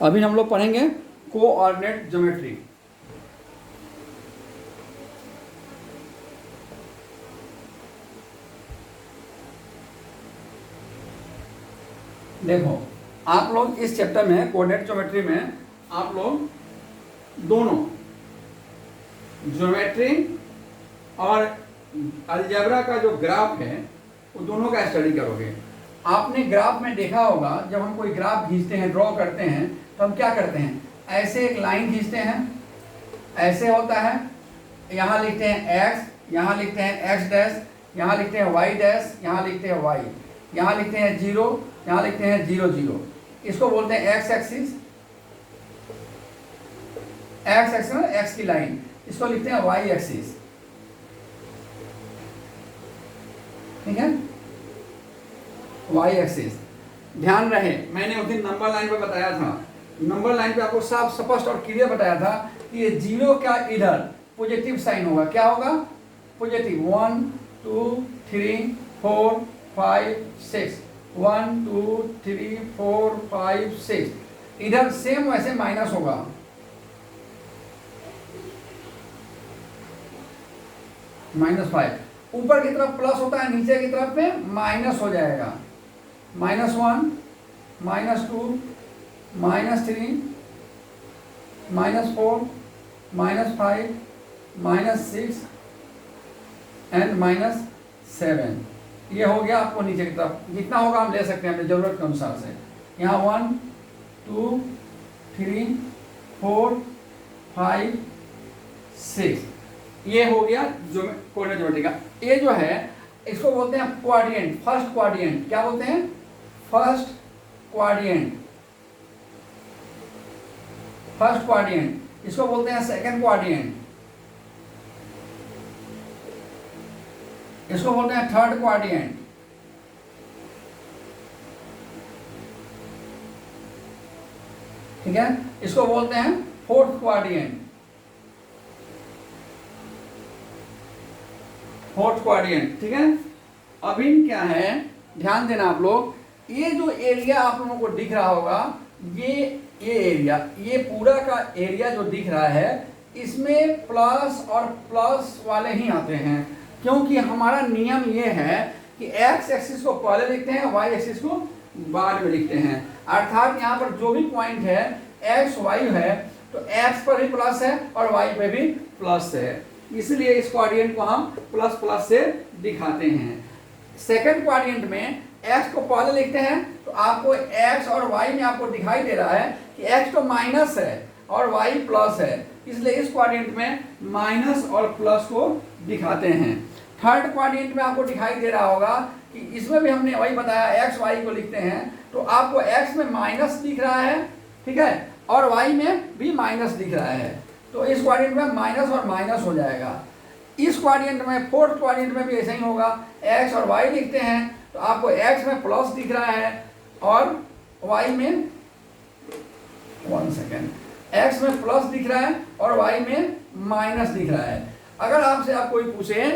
अभी हम लोग पढ़ेंगे कोऑर्डिनेट ज्योमेट्री। देखो आप लोग इस चैप्टर में कोऑर्डिनेट ज्योमेट्री में आप लोग दोनों ज्योमेट्री और अलजेब्रा का जो ग्राफ है वो दोनों का स्टडी करोगे। आपने ग्राफ में देखा होगा, जब हम कोई ग्राफ खींचते हैं, ड्रॉ करते हैं, तो हम क्या करते हैं, ऐसे एक लाइन खींचते हैं, ऐसे होता है, यहाँ लिखते हैं x, यहाँ लिखते हैं x डैश, यहाँ लिखते हैं y डैश, यहाँ लिखते हैं y, यहाँ लिखते हैं 0, यहाँ लिखते हैं 0 0। इसको बोलते हैं x एक्सिस, x एक्सिस में x की लाइन, इसको लिखते हैं y एक्सिस। ठीक है, y एक्सिस। ध्यान रहे मैंने उस दिन नंबर लाइन पे बताया था, नंबर लाइन पे आपको साफ स्पष्ट और क्लियर बताया था कि ये 0 का इधर पॉजिटिव साइन होगा। क्या होगा? पॉजिटिव। 1 2 3 4 5 6, 1 2 3 4 5 6। इधर सेम वैसे माइनस होगा, -5। ऊपर की तरफ प्लस होता है, नीचे की तरफ में माइनस हो जाएगा। -1 -2 -3 -4 -5 -6 एंड -7। ये हो गया आपको नीचे की तरफ। जितना होगा हम ले सकते हैं अपनी जरूरत के अनुसार से। यहाँ 1 2 3 4 5 6, ये हो गया जो कोऑर्डिनेट ज्योमेट्री का। ये जो है इसको बोलते हैं क्वाड्रेंट, फर्स्ट क्वाड्रेंट। क्या बोलते हैं? First quadrant. First quadrant. इसको बोलते हैं सेकंड क्वाड्रेंट, इसको बोलते हैं थर्ड क्वाड्रेंट, ठीक है, इसको बोलते हैं फोर्थ क्वाड्रेंट। फोर्थ क्वाड्रेंट, ठीक है। अभी क्या है, ध्यान देना आप लोग, ये जो एरिया आप लोगों को दिख रहा होगा, ये एरिया, ये पूरा का एरिया जो दिख रहा है, इसमें प्लस और प्लस वाले ही आते हैं, क्योंकि हमारा नियम ये है कि x एक्सिस को पहले लिखते हैं, y एक्सिस को बाद में लिखते हैं। अर्थात यहाँ पर जो भी पॉइंट है x y है, तो x पर भी प्लस है और y पे भी प्लस है, इसलिए इस क्वाड्रेंट को हम प्लस प्लस से दिखाते हैं। सेकंड क्वाड्रेंट में x को पहले लिखते हैं, तो आपको x और y में आपको दिखाई दे रहा है कि x तो माइनस है और y प्लस है, इसलिए इस क्वाड्रेंट में माइनस और प्लस को दिखाते हैं। थर्ड क्वाड्रेंट में आपको दिखाई दे रहा होगा कि इसमें भी हमने वही बताया, x y को लिखते हैं, तो आपको x में माइनस दिख रहा है, ठीक है, और y में भी माइनस दिख रहा है, तो इस क्वाड्रेंट में माइनस और माइनस हो जाएगा। इस क्वाड्रेंट में, फोर्थ क्वाड्रेंट में भी ऐसा ही होगा, x और y लिखते हैं, तो आपको x में प्लस दिख रहा है और y में, 1 सेकेंड, x में प्लस दिख रहा है और y में माइनस दिख रहा है। अगर आपसे आप कोई पूछे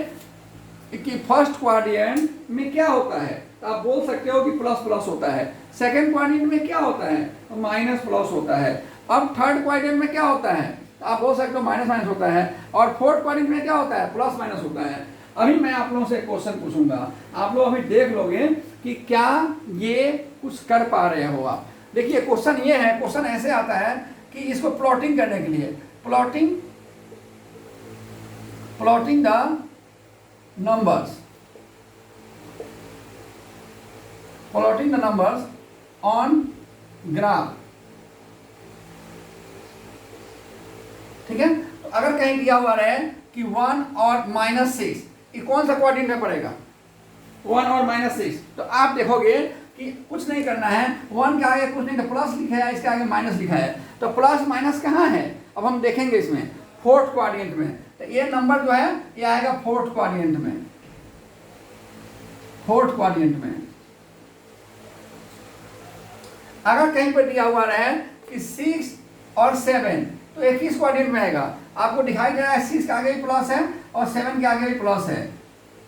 कि फर्स्ट क्वाड्रेंट में क्या होता है, तो आप बोल सकते हो कि प्लस प्लस होता है। सेकंड क्वाड्रेंट में क्या होता है, तो माइनस प्लस होता है। अब थर्ड क्वाड्रेंट में क्या होता है, तो आप बोल सकते हो माइनस माइनस होता है। और फोर्थ क्वाड्रेंट में क्या होता है, प्लस माइनस होता है। अभी मैं आप लोगों से एक क्वेश्चन पूछूंगा, आप लोग अभी देख लोगे कि क्या ये कुछ कर पा रहे हो आप। देखिए क्वेश्चन ये है, क्वेश्चन ऐसे आता है कि इसको प्लॉटिंग करने के लिए, plotting the numbers, plotting the numbers on graph, ठीक है। तो अगर कहीं दिया हुआ रहे कि 1 और -6, ये कौन सा क्वाड्रेंट में पड़ेगा, 1 और -6, तो आप देखोगे कि कुछ नहीं करना है, 1 के आगे कुछ नहीं, तो प्लस लिखा है, इसके आगे माइनस लिखा है, तो प्लस माइनस कहाँ है, अब हम देखेंगे इसमें फोर्थ क्वाड्रेंट में। तो ये नंबर जो है ये आएगा फोर्थ क्वाड्रेंट में, फोर्थ क्वाड्रेंट में। अगर कहीं पर दिया हुआ रहे कि 6 और 7, तो एक किस क्वाड्रेंट में आएगा, आपको दिखाई दे रहा है 6 के आगे भी प्लस है और 7 के आगे भी प्लस है,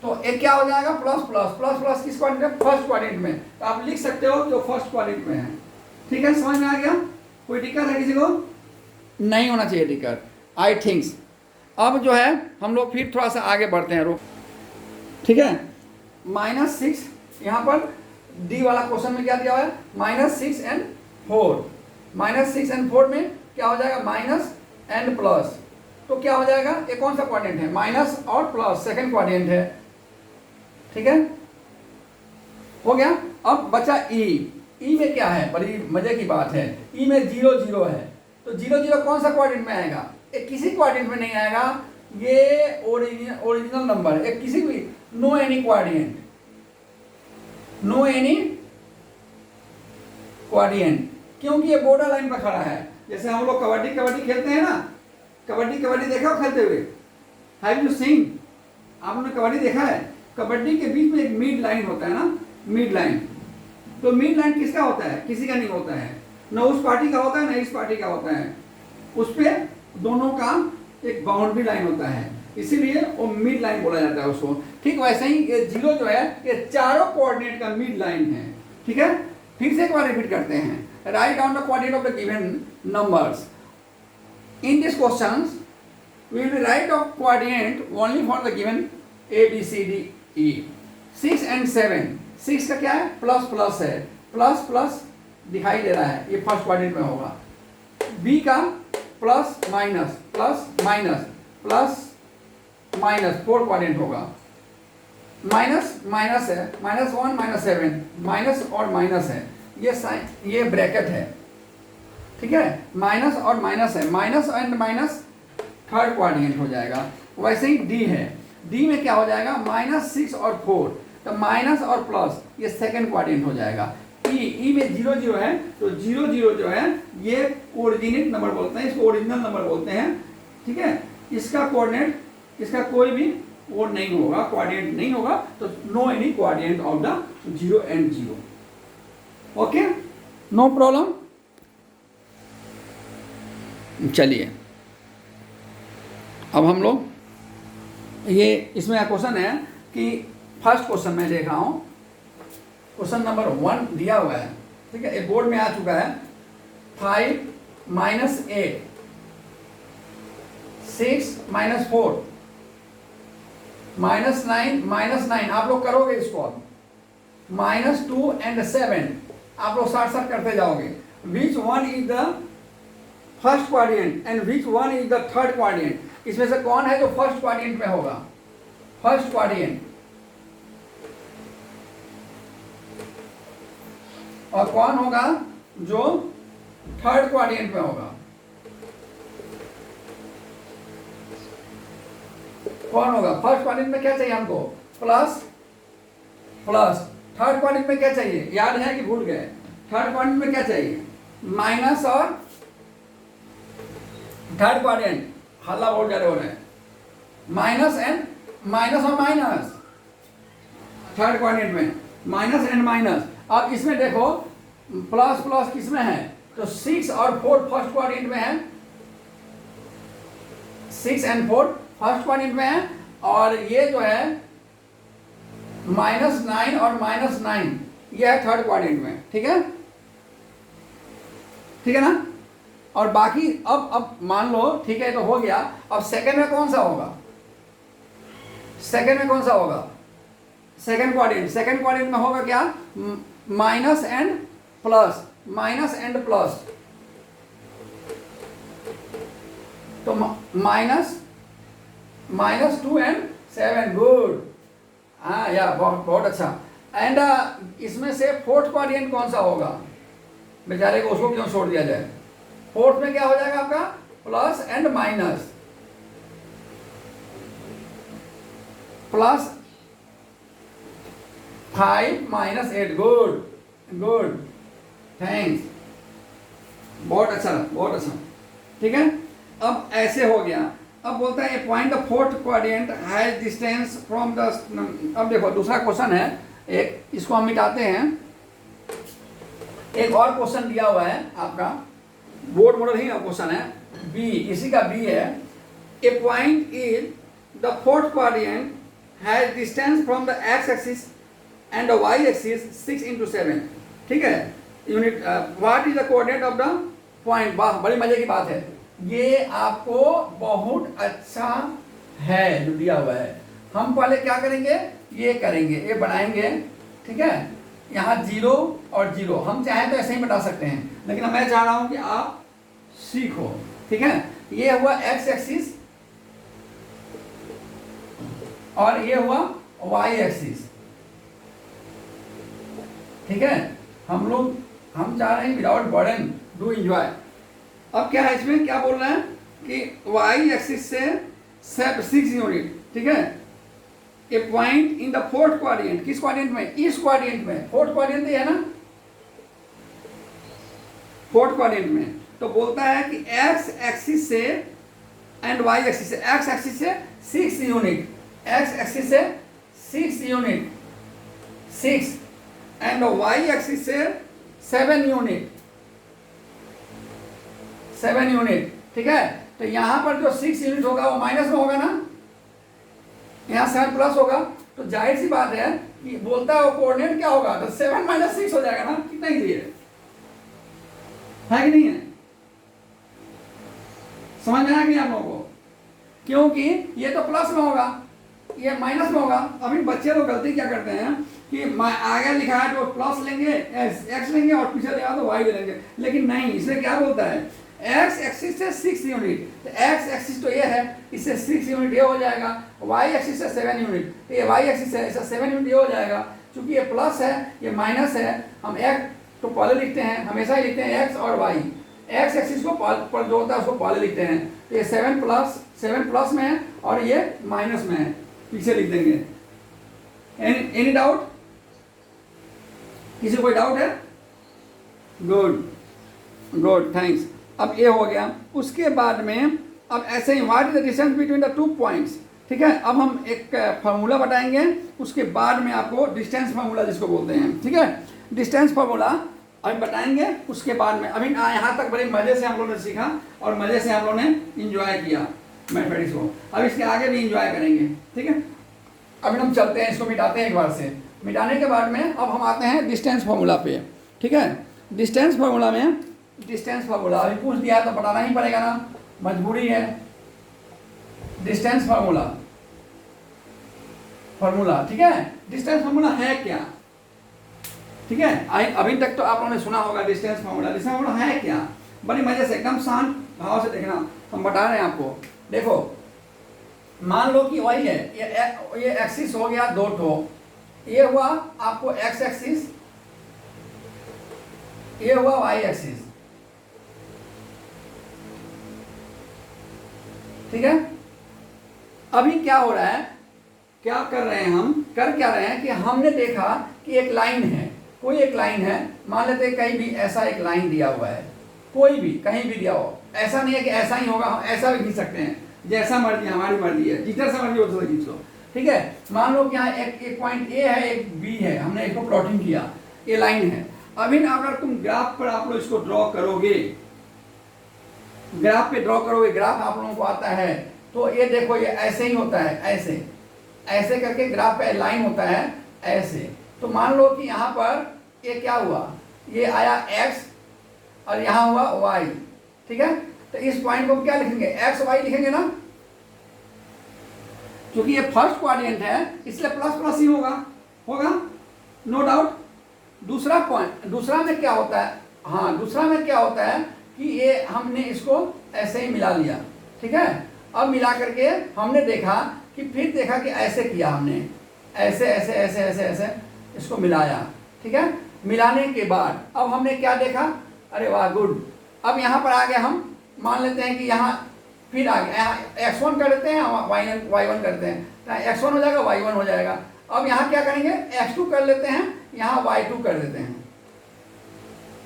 तो एक क्या हो जाएगा, प्लस प्लस प्लस प्लस, किस क्वाड्रेंट में, फर्स्ट क्वाड्रेंट में। तो आप लिख सकते हो जो फर्स्ट क्वाड्रेंट में है, ठीक है, समझ में आ गया। कोई दिक्कत है किसी को? नहीं होना चाहिए दिक्कत, आई थिंक्स। अब जो है हम लोग फिर थोड़ा सा आगे बढ़ते हैं, रुक, ठीक है। -6 यहाँ पर डी वाला क्वेश्चन में क्या दिया हुआ है, -6 and 4। -6 and 4 में क्या हो जाएगा, माइनस एंड प्लस, तो क्या हो जाएगा, ये कौन सा क्वाड्रेंट है, माइनस और प्लस, सेकंड क्वाड्रेंट है, ठीक है, हो गया। अब बचा ई में क्या है, बड़ी मजे की बात है, ई में 0 0 है, तो 0 0 कौन सा क्वाड्रेंट में आएगा, ये किसी क्वाड्रेंट में नहीं आएगा, ये ओरिजिनल नंबर है, किसी भी, no any quadrant, no any quadrant, क्योंकि ये बॉर्डर लाइन पर खड़ा है। जैसे हम लोग कबड्डी खेलते हैं ना, कबड्डी देखा हो खेलते हुए, हैव यू सीन, आपने कबड्डी देखा है, कबड्डी के बीच में एक मिड लाइन होता है ना, मिड लाइन, तो मिड लाइन किसका होता है, किसी का नहीं होता है, ना उस पार्टी का होता है ना इस पार्टी का होता है, उस पे दोनों का एक बाउंड्री लाइन होता है, इसीलिए वो मिड लाइन बोला जाता है उसको। ठीक वैसे ही ये 0 जो है ये चारों कोऑर्डिनेट का मिड लाइन है, ठीक है। फिर से एक बार रिपीट करते हैं, write down the coordinate of the given numbers in this questions, we will write the coordinate only for the given A, B, C, D, E. 6 and 7, 6 का क्या है, प्लस प्लस है, प्लस प्लस दिखाई दे रहा है, ये फर्स्ट क्वाड्रेंट में होगा। B का plus minus plus minus plus minus, fourth quadrant होगा। माइनस माइनस है, -1 -7, माइनस और माइनस है, ये साइन, ये ब्रैकेट है, ठीक है, माइनस और माइनस है, minus and minus third quadrant हो जाएगा। वैसे ही डी है, डी में क्या हो जाएगा, -6 और 4, तो माइनस और प्लस ये सेकंड क्वाड्रेंट हो जाएगा। ई में 0 0 है, तो 0 0 जो है ये कोऑर्डिनेट नंबर बोलते हैं, इसको ओरिजिनल नंबर बोलते हैं, ठीक है। इसका कोऑर्डिनेट, इसका कोई भी वो नहीं होगा, कोऑर्डिनेट नहीं होगा, तो no any coordinate of the 0 and 0, okay, no problem. चलिए अब हम लोग ये इसमें क्वेश्चन है कि फर्स्ट क्वेश्चन मैं देख रहा हूँ, क्वेश्चन नंबर 1 दिया हुआ है, ठीक है, ये बोर्ड में आ चुका है। 5 - 8, 6 - 4, -9 आप लोग करोगे इसको, -2 and 7 आप लोग साथ साथ करते जाओगे। Which one is the first quadrant and which one is the third quadrant, इसमें से कौन है जो फर्स्ट क्वाड्रेंट में होगा, फर्स्ट क्वाड्रेंट, और कौन होगा जो थर्ड क्वाड्रेंट में होगा, कौन होगा। फर्स्ट क्वाड्रेंट में क्या चाहिए हमको, प्लस प्लस, थर्ड क्वाड्रेंट में क्या चाहिए, याद है कि भूल गए, थर्ड क्वाड्रेंट में क्या चाहिए, माइनस और थर्ड क्वाड्रेंट, हल्ला बहुत ज्यादा हो रहा है, माइनस एंड माइनस और माइनस, थर्ड क्वाड्रेंट में माइनस एंड माइनस। अब इसमें देखो प्लस प्लस किस में है, तो 6 और 4 फर्स्ट क्वाड्रेंट में है, 6 and 4 फर्स्ट क्वाड्रेंट में है, और ये जो है -9 और -9 ये है थर्ड क्वाड्रेंट में, ठीक है, ठीक है ना। और बाकी अब मान लो, ठीक है, तो हो गया। अब सेकंड में कौन सा होगा, सेकंड में कौन सा होगा, सेकंड क्वाड्रेंट में होगा क्या, minus and plus, minus and plus, तो -2 and 7, गुड, हाँ या बहुत अच्छा। एंड इसमें से फोर्थ क्वाड्रेंट कौन सा होगा, बेचारे को उसको क्यों छोड़ दिया जाए। फोर्थ में क्या हो जाएगा आपका, plus and minus, plus 5 - 8, good good, thanks, बहुत अच्छा, ठीक है। अब ऐसे हो गया। अब बोलता है point the fourth quadrant has distance from the, अब देखो दूसरा क्वेश्चन है एक, इसको हम मिटाते हैं। एक और क्वेश्चन दिया हुआ है आपका, बोर्ड मॉडल ही क्वेश्चन है, बी, इसी का बी है। ए point is the fourth quadrant has distance from the X axis and the Y axis 6 × 7, ठीक है। Unit what is the coordinate of the point, वाह बड़ी मजे की बात है, ये आपको बहुत अच्छा है जो दिया हुआ है। हम पहले क्या करेंगे, ये करेंगे, ये बनाएंगे, ठीक है। यहाँ 0 और 0, हम चाहें तो ऐसे ही बता सकते हैं, लेकिन मैं चाह रहा हूं कि आप सीखो, ठीक है। ये हुआ एक्स एक्सिस और ये हुआ वाई एक्सिस, ठीक है। हम चाह रहे हैं विदाउट बर्डन डू एंजॉय। अब क्या है इसमें, क्या बोल रहे हैं कि वाई एक्सिस से 6 यूनिट, ठीक है। ए point in the fourth quadrant, किस क्वाड्रेंट में, इस क्वाड्रेंट में, फोर्थ क्वाड्रेंट है ना, फोर्थ क्वाड्रेंट में। तो बोलता है कि एक्स एक्सिस से एंड वाई एक्सिस से, एक्स एक्सिस से 6 यूनिट, एक्स एक्सिस से 6 यूनिट, 6, एंड वाई एक्सिस से 7 यूनिट, 7 यूनिट, ठीक है। तो यहां पर जो 6 यूनिट होगा वो माइनस में होगा ना, यहाँ 7 प्लस होगा, तो जाहिर सी बात है कि बोलता है वो कोऑर्डिनेट क्या होगा, तो 7 - 6 हो जाएगा ना, कितना ही है कि नहीं है, समझ में आया कि आप लोगों को, क्योंकि ये तो प्लस में होगा, ये माइनस में होगा। अभी बच्चे लोग गलती क्या करते हैं कि आगे लिखा है तो प्लस लेंगे, एक्स लेंगे, और पीछे लिखा तो वाई लेंगे, लेकिन नहीं, इसमें क्या बोलता है, एक्स एक्सिस से 6 यूनिट, तो एक्स एक्सिस तो ये है, इससे 6 यूनिट ये हो जाएगा, वाई एक्सिस से 7 यूनिट, तो ये वाई एक्सिस है, इससे 7 यूनिट ये हो जाएगा। चूंकि ये प्लस है, ये माइनस है, हम एक्स तो पहले लिखते हैं, हमेशा ही लिखते हैं एक्स और वाई, एक्स एक्सिस को पर जो होता है उसको पहले लिखते हैं, तो ये 7 प्लस में है और ये माइनस में है, पीछे लिख देंगे। एनी डाउट, किसी कोई डाउट है? Good, thanks. अब ये हो गया, उसके बाद में अब ऐसे ही what is the distance between the 2 points, ठीक है। अब हम एक फार्मूला बताएंगे, उसके बाद में आपको डिस्टेंस फार्मूला जिसको बोलते हैं, ठीक है, डिस्टेंस फार्मूला अभी बताएंगे। उसके बाद में अभी यहाँ तक बड़े मजे से हम लोगों ने सीखा और मजे से हम लोगों ने इंजॉय किया मैथमेटिक्स को, अब इसके आगे भी इंजॉय करेंगे, ठीक है। अभी हम चलते हैं, इसको मिटाते हैं एक बार से, मिटाने के बाद में अब हम आते हैं डिस्टेंस फार्मूला पे, ठीक है। डिस्टेंस फार्मूला में, डिस्टेंस फार्मूला अभी पूछ दिया है तो बताना ही पड़ेगा ना, मजबूरी है। डिस्टेंस फार्मूला, ठीक है, डिस्टेंस फार्मूला है क्या, ठीक है। अभी तक तो आप लोगों ने सुना होगा डिस्टेंस फार्मूला, डिस्टेंस फार्मूला है क्या, बड़ी मजे से एकदम शांत भाव से देखना, हम बता रहे हैं आपको। देखो मान लो कि वही है, ये एक्सिस हो गया 2 ठो, ये हुआ आपको एक्स एक्सिस, ये हुआ वाई एक्सिस, ठीक है। अभी क्या हो रहा है, क्या कर रहे हैं हम, कर क्या रहे हैं कि हमने देखा कि एक लाइन है, कोई एक लाइन है, मान लेते हैं कहीं भी ऐसा एक लाइन दिया हुआ है, कोई भी कहीं भी दिया हो, ऐसा नहीं है कि ऐसा ही होगा, हम ऐसा भी खींच सकते हैं, जैसा मर्जी, हमारी मर्जी है, जिधर से मर्जी उधर से खींच लो, ठीक है। मान लो कि यहाँ एक पॉइंट ए है, एक बी है, हमने इसको प्लॉटिंग किया, ये लाइन है। अभी अगर तुम ग्राफ पर आप लोग इसको ड्रॉ करोगे, ग्राफ पे ड्रॉ करोगे, ग्राफ आप लोगों को आता है, तो ये देखो ये ऐसे ही होता है, ऐसे ऐसे करके ग्राफ पे लाइन होता है ऐसे। तो मान लो कि यहाँ पर ये क्या हुआ, ये आया x और यहाँ हुआ y, ठीक है। तो इस पॉइंट को क्या लिखेंगे, x y लिखेंगे ना, क्योंकि ये फर्स्ट क्वाड्रेंट है इसलिए प्लस प्लस ही होगा, नो डाउट। दूसरा पॉइंट, दूसरा में क्या होता है, हाँ दूसरा में क्या होता है कि ये हमने इसको ऐसे ही मिला लिया, ठीक है। अब मिला करके हमने देखा कि फिर देखा कि ऐसे किया हमने, ऐसे ऐसे ऐसे ऐसे ऐसे इसको मिलाया, ठीक है। मिलाने के बाद अब हमने क्या देखा, अरे वाह गुड, अब यहाँ पर आ गए हम, मान लेते हैं कि यहाँ फिर आ गया, यहाँ x1 कर देते हैं, y1 करते हैं, तो x1 हो जाएगा, y1 हो जाएगा। अब यहाँ क्या करेंगे, x2 कर लेते हैं, यहाँ y2 कर देते हैं,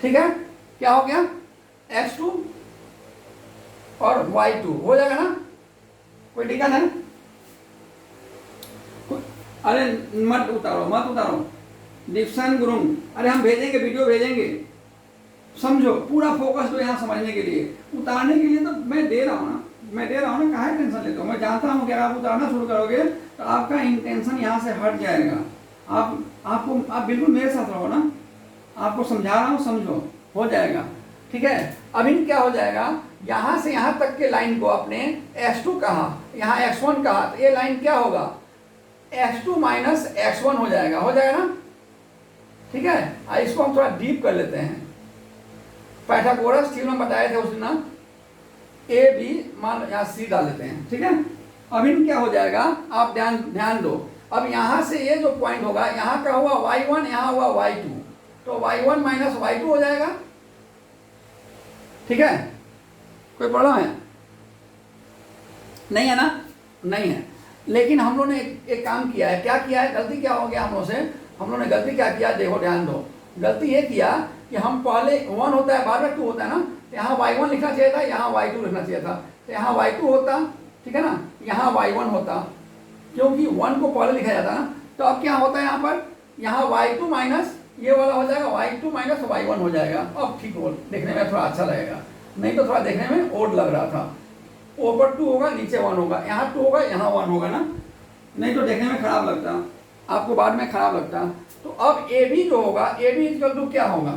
ठीक है। क्या हो गया, x2 और y2 हो जाएगा ना, कोई दिक्कत है? अरे मत उतारो डिप्सन गुरुंग, अरे हम भेजेंगे, वीडियो भेजेंगे, समझो, पूरा फोकस तो यहाँ समझने के लिए, उतारने के लिए तो मैं दे रहा हूँ ना, काहे टेंशन लेते हो। मैं जानता हूँ कि अगर आप उतारना शुरू करोगे तो आपका इंटेंशन यहाँ से हट जाएगा। आप बिल्कुल मेरे साथ रहो ना, आपको समझा रहा हूँ, समझो, हो जाएगा, ठीक है। अभी क्या हो जाएगा, यहाँ से यहाँ तक के लाइन को अपने x2 कहा, यहाँ x1 कहा, तो ये लाइन क्या होगा, x2 माइनस x1 हो जाएगा ना। ठीक है, इसको हम थोड़ा डीप कर लेते हैं। पाइथागोरस थ्योरम बताए थे उस दिन, ए बी मान यहाँ सी डाल लेते हैं। ठीक है, अब इन क्या हो जाएगा, आप ध्यान दो। अब यहाँ से ये जो पॉइंट होगा, यहाँ का हुआ y1, यहाँ हुआ y2, तो y1 माइनस y2 हो जाएगा। ठीक है, कोई प्रॉब्लम है? नहीं है ना? नहीं है। लेकिन हम लोगों ने एक काम किया है। क्या किया है, गलती क्या हो गया हम लोगों से, हम लोगों ने गलती क्या किया, देखो ध्यान दो। गलती ये किया कि हम पहले 1 होता है, बाद में 2 होता है ना, यहाँ y1 लिखना चाहिए था, यहाँ y2 लिखना चाहिए था, तो यहाँ y2 होता, ठीक है ना, यहाँ y1 होता, क्योंकि 1 को पहले लिखा जाता ना। तो अब क्या होता है यहाँ पर, यहाँ y2 माइनस ये वाला हो जाएगा, y2 माइनस y1 हो जाएगा। अब ठीक हो, देखने में थोड़ा अच्छा लगेगा, नहीं तो थोड़ा देखने में ओड लग रहा था। ऊपर 2 होगा, नीचे 1 होगा, यहाँ 2 होगा, यहाँ 1 होगा ना, नहीं तो देखने में खराब लगता, आपको बाद में खराब लगता। तो अब ए बी जो होगा, ए बी इक्वल टू क्या होगा,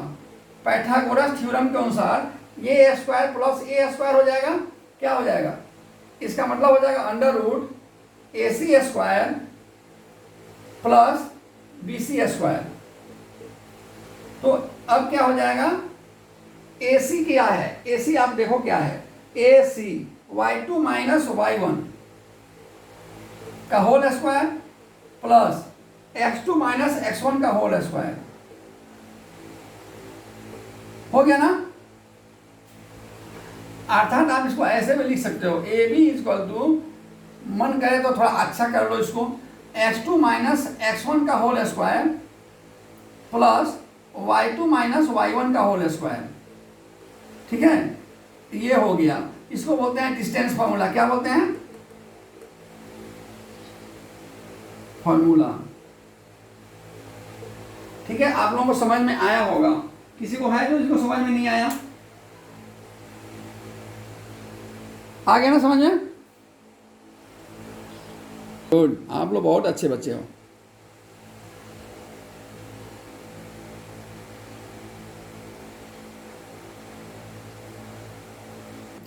पाइथागोरस थ्योरम के अनुसार ये A square plus A square हो जाएगा। क्या हो जाएगा, इसका मतलब हो जाएगा under root A C square plus B C square. तो अब क्या हो जाएगा, ए सी क्या है, ए सी आप देखो क्या है, ए सी y2 माइनस y1 का whole square plus x2 minus x1 का होल स्क्वायर। हो गया ना। अर्थात आप इसको ऐसे भी लिख सकते हो, ए बी इक्वल टू, मन करे तो थोड़ा अच्छा कर लो इसको, x2 माइनस x1 का whole square plus y2 minus y1 का होल स्क्वायर। ठीक है, ये हो गया। इसको बोलते हैं डिस्टेंस फार्मूला। क्या बोलते हैं, फार्मूला। ठीक है, आप लोगों को समझ में आया होगा। किसी को है जो इसको समझ में नहीं आया, आ गया ना समझ में? गुड, आप लोग बहुत अच्छे बच्चे हो।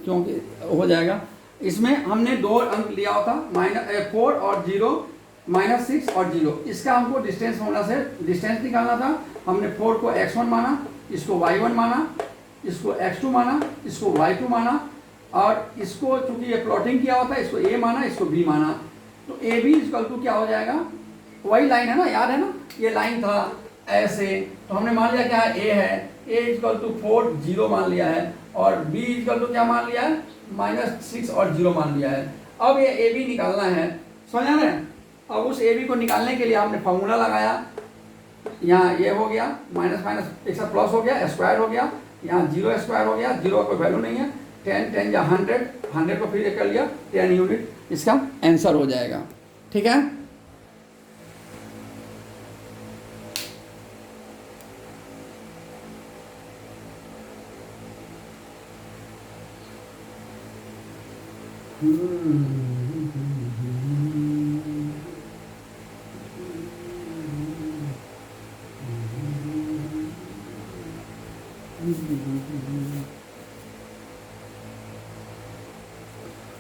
क्योंकि हो जाएगा, इसमें हमने 2 अंक लिया होता, -4 और 0, -6 और 0। इसका हमको डिस्टेंस होना से डिस्टेंस निकालना था। हमने 4 को x1 माना, इसको y1 माना, इसको x2 माना, इसको y2 माना, और इसको चूंकि ये प्लॉटिंग किया होता है, इसको a माना, इसको b माना। तो ए बी इक्वल टू क्या हो जाएगा, वही लाइन है ना, याद है ना, ये लाइन था ऐसे, तो हमने मान लिया क्या है, a है, a इक्वल टू 4 0 मान लिया है, और b इक्वल टू क्या मान लिया है, -6 और 0 मान लिया है। अब ये ए बी निकालना है, समझ आ रहे हैं? अब उस ए बी को निकालने के लिए हमने फॉर्मूला लगाया। यहाँ ये हो गया, माइनस माइनस एक साथ प्लस हो गया, स्क्वायर हो गया, यहाँ 0 स्क्वायर हो गया, 0 का कोई वैल्यू नहीं है, 10 या 100, 100 को फिर कर लिया, 10 यूनिट इसका आंसर हो जाएगा। ठीक है,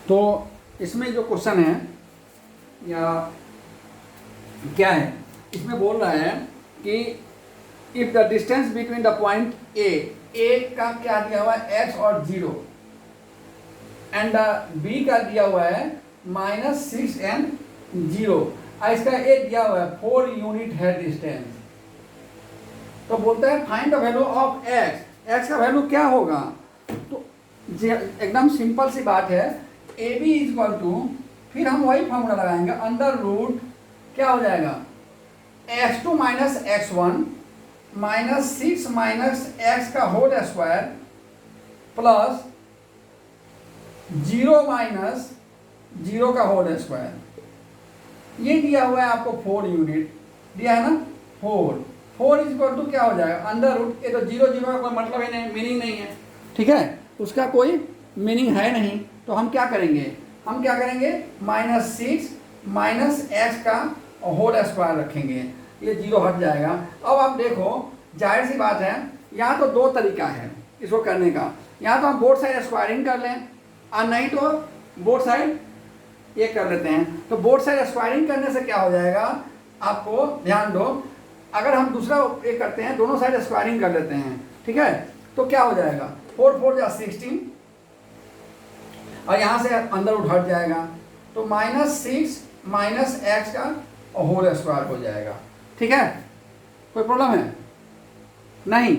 तो इसमें जो क्वेश्चन है या क्या है, इसमें बोल रहा है कि if the distance between the point A का क्या दिया हुआ है, x और 0, एंड b का दिया हुआ है -6 एंड 0, इसका ए दिया हुआ है 4 यूनिट है डिस्टेंस। तो बोलता है find the value of x का वैल्यू क्या होगा। तो एकदम सिंपल सी बात है, ए बी इक्वल टू, फिर हम वही फॉर्मूला लगाएंगे, अंडर रूट क्या हो जाएगा, x2 minus x1 -6 minus x का होल स्क्वायर प्लस 0 माइनस 0 का होल स्क्वायर। ये दिया हुआ है आपको 4 यूनिट दिया है ना, 4 इक्वल टू क्या हो जाएगा, अंडर रूट, ये तो 0 0 का कोई मतलब ही नहीं, मीनिंग नहीं है। ठीक है, उसका कोई मीनिंग है नहीं, तो हम क्या करेंगे, -6 माइनस x का होल स्क्वायर रखेंगे, ये 0 हट जाएगा। अब आप देखो, जाहिर सी बात है, यहाँ तो 2 तरीका है इसको करने का। यहाँ तो हम बोथ साइड स्क्वायरिंग कर लें और नहीं तो बोथ साइड ये कर लेते हैं। तो बोथ साइड स्क्वायरिंग करने से क्या हो जाएगा, आपको ध्यान दो, अगर हम दूसरा ये करते हैं, दोनों साइड स्क्वायरिंग कर लेते हैं, ठीक है, तो क्या हो जाएगा 4 4 जा 16 और यहाँ से अंदर उठ जाएगा, तो -6 -x का होल स्क्वायर हो जाएगा। ठीक है, कोई प्रॉब्लम है नहीं।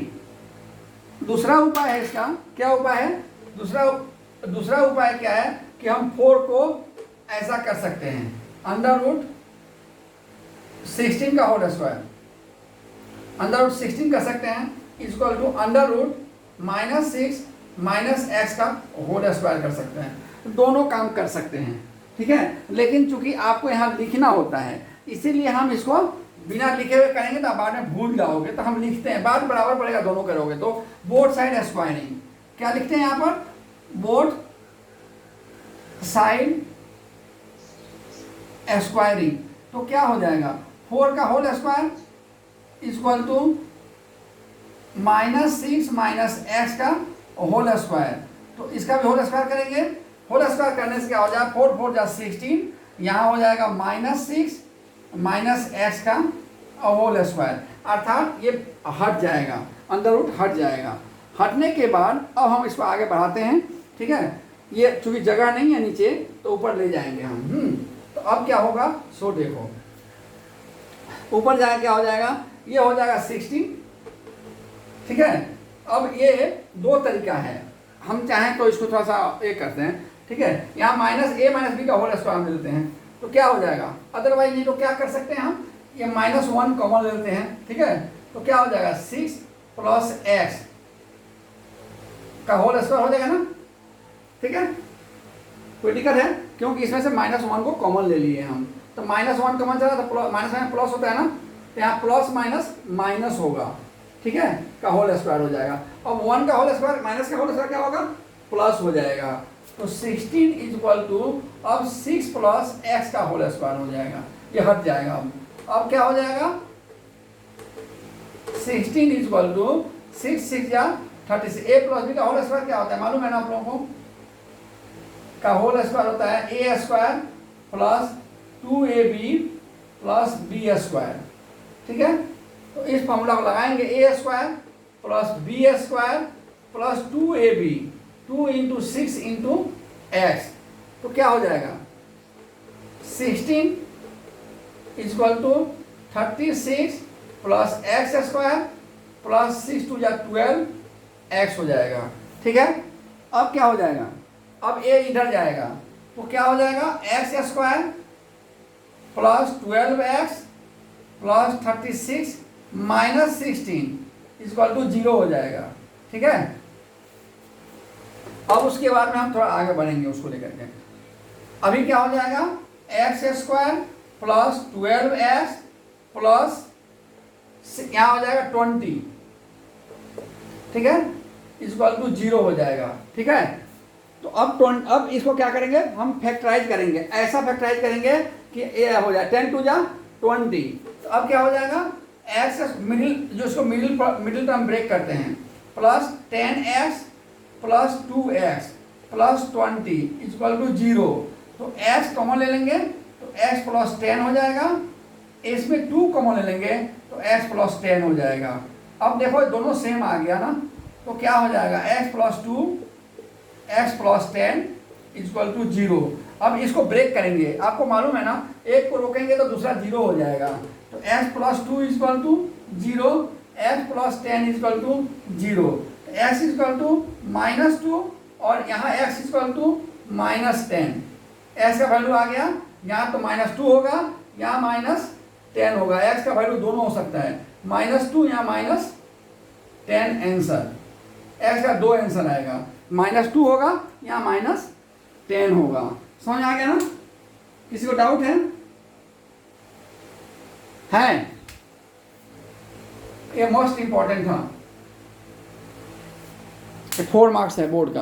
दूसरा उपाय है इसका, क्या उपाय है, दूसरा उपाय क्या है कि हम 4 को ऐसा कर सकते हैं, √16 का होल स्क्वायर, √16 कर सकते हैं इक्वल टू √-6 -x का होल स्क्वायर कर सकते हैं। दोनों काम कर सकते हैं, ठीक है, लेकिन चूंकि आपको यहाँ लिखना होता है इसीलिए हम इसको बिना लिखे हुए करेंगे तो आप बाद में भूल जाओगे, तो हम लिखते हैं, बाद बराबर पड़ेगा दोनों करोगे तो बोथ साइड स्क्वायरिंग। क्या लिखते हैं यहाँ पर, बोथ साइड स्क्वायरिंग, तो क्या हो जाएगा 4 का whole square equal to -6 -x का होल स्क्वायर, तो इसका भी होल स्क्वायर करेंगे। होल स्क्वायर करने से क्या हो जाएगा 4 4 जा 16, यहाँ हो जाएगा -6 -x का होल स्क्वायर, अर्थात ये हट जाएगा, अंदर रूट हट जाएगा। हटने के बाद अब हम इसको आगे बढ़ाते हैं, ठीक है, ये चूंकि जगह नहीं है नीचे तो ऊपर ले जाएंगे हम। तो अब क्या होगा सो देखो, ऊपर जाए क्या हो जाएगा, ये हो जाएगा 16, ठीक है। अब ये दो तरीका है, हम चाहें तो इसको थोड़ा सा ये करते हैं, ठीक है, यहाँ -a -b का होल स्क्वायर मिलते हैं, तो क्या हो जाएगा, अदरवाइज नहीं तो क्या कर सकते हैं हम, ये -1 कॉमन लेते हैं, ठीक है, तो क्या हो जाएगा 6 + x का होल स्क्वायर हो जाएगा ना, ठीक है, कोई दिक्कत है, क्योंकि इसमें से -1 को कॉमन ले लिए हम, तो -1 कॉमन चला तो माइनस में प्लस होता है ना, तो यहाँ प्लस माइनस माइनस होगा, ठीक है, का होल स्क्वायर हो जाएगा। अब 1 का होल स्क्वायर माइनस का होल स्क्वायर क्या होगा, प्लस हो जाएगा, तो 16 इक्वल टू अब 6 + x का होल स्क्वायर हो जाएगा, ये हट जाएगा। अब क्या हो जाएगा 16 इक्वल टू 6 6 या 36, a + b का होल स्क्वायर क्या होता है मालूम है ना आप लोगों को, का होल स्क्वायर होता है a² + 2ab + b², ठीक है, तो इस फॉर्मूला को लगाएंगे, a² + b² + 2ab 2 × 6 × x, तो क्या हो जाएगा 16 इक्वल टू 36 + x² + 6 2 या 12 x हो जाएगा, ठीक है। अब क्या हो जाएगा, अब a इधर जाएगा तो क्या हो जाएगा x² + 12x + 36 - 16 इक्वल टू 0 हो जाएगा, ठीक है। अब उसके बाद में हम थोड़ा आगे बढ़ेंगे उसको लेकर के, अभी क्या हो जाएगा x² + 12x + यहाँ हो जाएगा 20, ठीक है, इक्वल टू 0 हो जाएगा, ठीक है। तो अब इसको क्या करेंगे हम फैक्टराइज करेंगे, ऐसा फैक्टराइज करेंगे कि ये हो जाए 10 2 जा 20, तो अब क्या हो जाएगा x मिडिल, जो इसको मिडिल टर्म ब्रेक करते हैं, plus 10x + 2x + 20 equal to 0, तो x कॉमन ले लेंगे तो x + 10 हो जाएगा, इसमें 2 कॉमन ले लेंगे तो x + 10 हो जाएगा। अब देखो दोनों सेम आ गया ना, तो क्या हो जाएगा x + 2 x + 10 इक्वल टू 0। अब इसको ब्रेक करेंगे, आपको मालूम है ना, एक को रोकेंगे तो दूसरा 0 हो जाएगा, तो x + 2 equal to 0, x + 10 equal to 0, x equal to -2 और यहाँ x इक्वल टू -10, x का वैल्यू आ गया, यहाँ तो -2 होगा, यहाँ -10 होगा, x का वैल्यू दोनों हो सकता है, -2 या -10 आंसर, x का 2 आंसर आएगा, -2 होगा या -10 होगा। समझ आ गया ना, किसी को डाउट है ये मोस्ट इंपॉर्टेंट था, 4 मार्क्स है बोर्ड का।